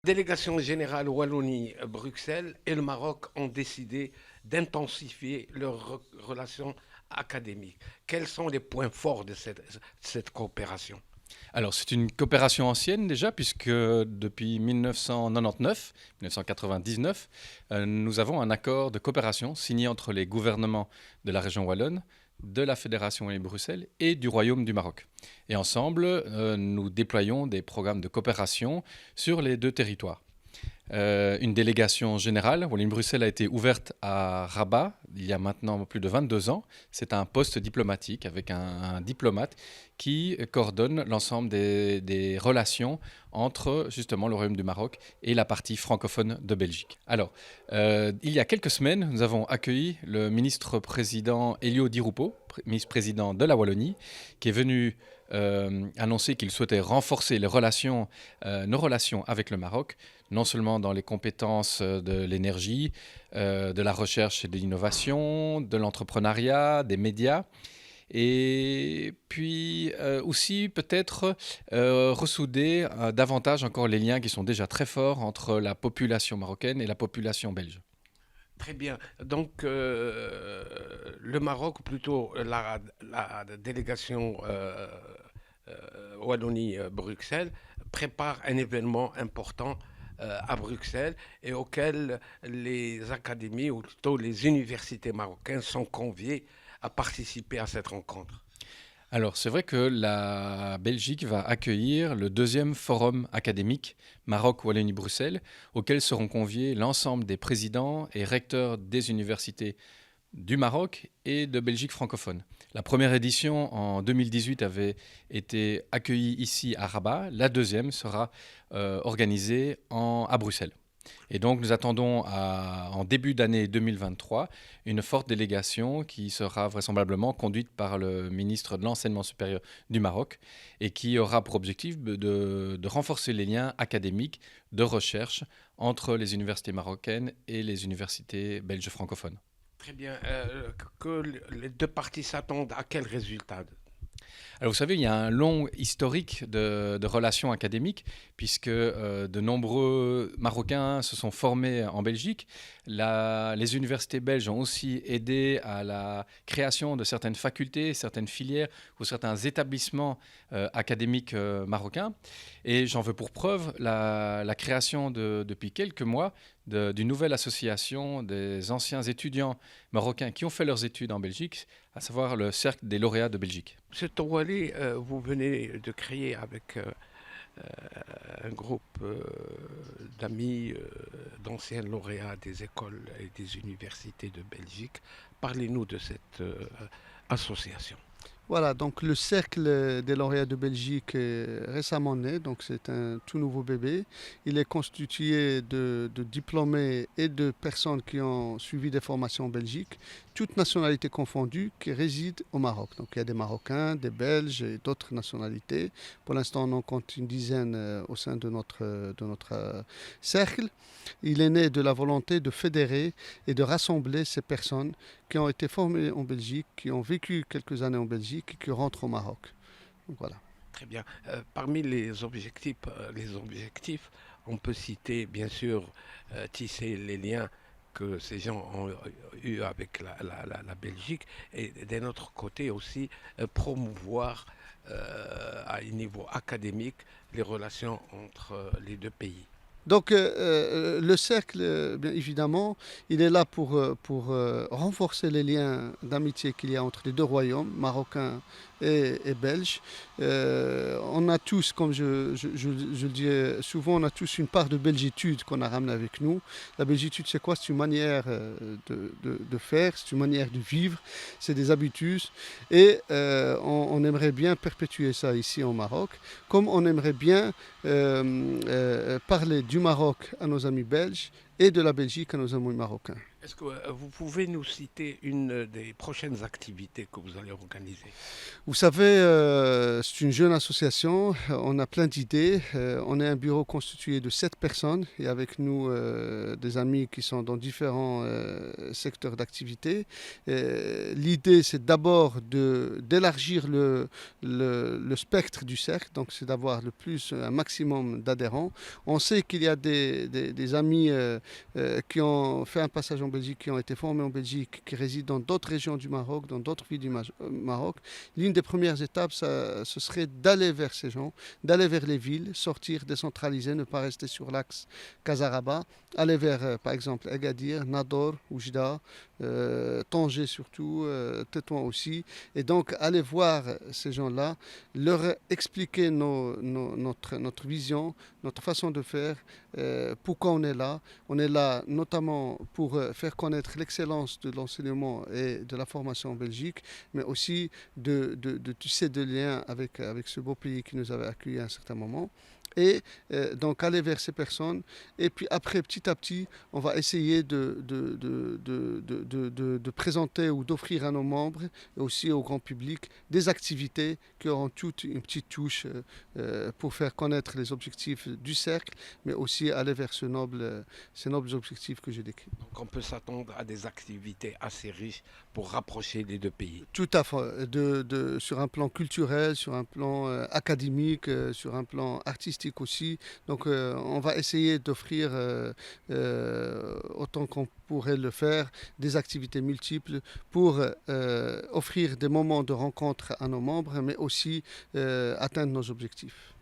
Délégation générale Wallonie-Bruxelles et le Maroc ont décidé d'intensifier leurs relations académiques. Quels sont les points forts de cette coopération? Alors, c'est une coopération ancienne déjà, puisque depuis 1999, 1999, nous avons un accord de coopération signé entre les gouvernements de la région wallonne, de la Fédération Wallonie-Bruxelles et du Royaume du Maroc. Et ensemble, nous déployons des programmes de coopération sur les deux territoires. Une délégation générale, Wallonie-Bruxelles, a été ouverte à Rabat il y a maintenant plus de 22 ans. C'est un poste diplomatique avec un diplomate qui coordonne l'ensemble des relations entre justement le Royaume du Maroc et la partie francophone de Belgique. Alors, il y a quelques semaines, nous avons accueilli le ministre-président Elio Di Rupo, ministre-président de la Wallonie, qui est venu annoncer qu'il souhaitait renforcer nos relations avec le Maroc, non seulement dans les compétences de l'énergie, de la recherche et de l'innovation, de l'entrepreneuriat, des médias, et puis aussi peut-être ressouder davantage encore les liens qui sont déjà très forts entre la population marocaine et la population belge. Très bien. Donc, le Maroc, ou plutôt la délégation Wallonie-Bruxelles, prépare un événement important à Bruxelles et auquel les académies, ou plutôt les universités marocaines, sont conviées à participer à cette rencontre. Alors, c'est vrai que la Belgique va accueillir le deuxième forum académique Maroc-Wallonie-Bruxelles, auquel seront conviés l'ensemble des présidents et recteurs des universités du Maroc et de Belgique francophone. La première édition en 2018 avait été accueillie ici à Rabat. La deuxième sera organisée à Bruxelles. Et donc nous attendons en début d'année 2023 une forte délégation qui sera vraisemblablement conduite par le ministre de l'Enseignement supérieur du Maroc et qui aura pour objectif de renforcer les liens académiques de recherche entre les universités marocaines et les universités belges francophones. Très bien. Que les deux parties s'attendent à quel résultat? Alors vous savez, il y a un long historique de relations académiques, puisque de nombreux Marocains se sont formés en Belgique. Les universités belges ont aussi aidé à la création de certaines facultés, certaines filières ou certains établissements académiques marocains. Et j'en veux pour preuve la création depuis quelques mois d'une nouvelle association des anciens étudiants marocains qui ont fait leurs études en Belgique, à savoir le Cercle des lauréats de Belgique. Ce Tawali, vous venez de créer avec un groupe d'amis, d'anciens lauréats des écoles et des universités de Belgique. Parlez-nous de cette association. Voilà, donc le Cercle des lauréats de Belgique est récemment né, donc c'est un tout nouveau bébé. Il est constitué de diplômés et de personnes qui ont suivi des formations en Belgique, toutes nationalités confondues, qui résident au Maroc. Donc il y a des Marocains, des Belges et d'autres nationalités. Pour l'instant, on en compte une dizaine au sein de notre cercle. Il est né de la volonté de fédérer et de rassembler ces personnes qui ont été formés en Belgique, qui ont vécu quelques années en Belgique et qui rentrent au Maroc. Donc voilà. Très bien. Parmi les objectifs, on peut citer bien sûr tisser les liens que ces gens ont eu avec la Belgique et d'un autre côté aussi promouvoir à un niveau académique les relations entre les deux pays. Donc le cercle, bien évidemment, il est là pour renforcer les liens d'amitié qu'il y a entre les deux royaumes, marocains et belges. On a tous, comme je le dis souvent, on a tous une part de belgitude qu'on a ramenée avec nous. La belgitude, c'est quoi? C'est une manière de faire, c'est une manière de vivre, c'est des habitudes. Et on aimerait bien perpétuer ça ici au Maroc, comme on aimerait bien parler du Maroc à nos amis belges et de la Belgique à nos amis marocains. Est-ce que vous pouvez nous citer une des prochaines activités que vous allez organiser? Vous savez, c'est une jeune association, on a plein d'idées, on est un bureau constitué de 7 personnes et avec nous des amis qui sont dans différents secteurs d'activité. L'idée, c'est d'abord d'élargir le spectre du cercle, donc c'est d'avoir un maximum d'adhérents. On sait qu'il y a des amis qui ont fait un passage en Belgique, qui ont été formés en Belgique, qui résident dans d'autres régions du Maroc, dans d'autres villes du Maroc. L'une des premières étapes, ce serait d'aller vers ces gens, d'aller vers les villes, sortir, décentraliser, ne pas rester sur l'axe Casaraba, aller vers, par exemple, Agadir, Nador, Oujda, Tanger surtout, Tétouan aussi, et donc aller voir ces gens-là, leur expliquer notre vision, notre façon de faire, pourquoi on est là. On est là notamment pour faire connaître l'excellence de l'enseignement et de la formation en Belgique, mais aussi de tisser des liens avec ce beau pays qui nous avait accueillis à un certain moment. Et donc aller vers ces personnes. Et puis après, petit à petit, on va essayer de présenter ou d'offrir à nos membres et aussi au grand public des activités qui auront toute une petite touche pour faire connaître les objectifs du cercle, mais aussi aller vers ces nobles objectifs que j'ai décrits. Donc on peut s'attendre à des activités assez riches pour rapprocher les deux pays. Tout à fait, sur un plan culturel, sur un plan académique, sur un plan artistique aussi. Donc on va essayer d'offrir autant qu'on pourrait le faire, des activités multiples pour offrir des moments de rencontre à nos membres, mais aussi atteindre nos objectifs.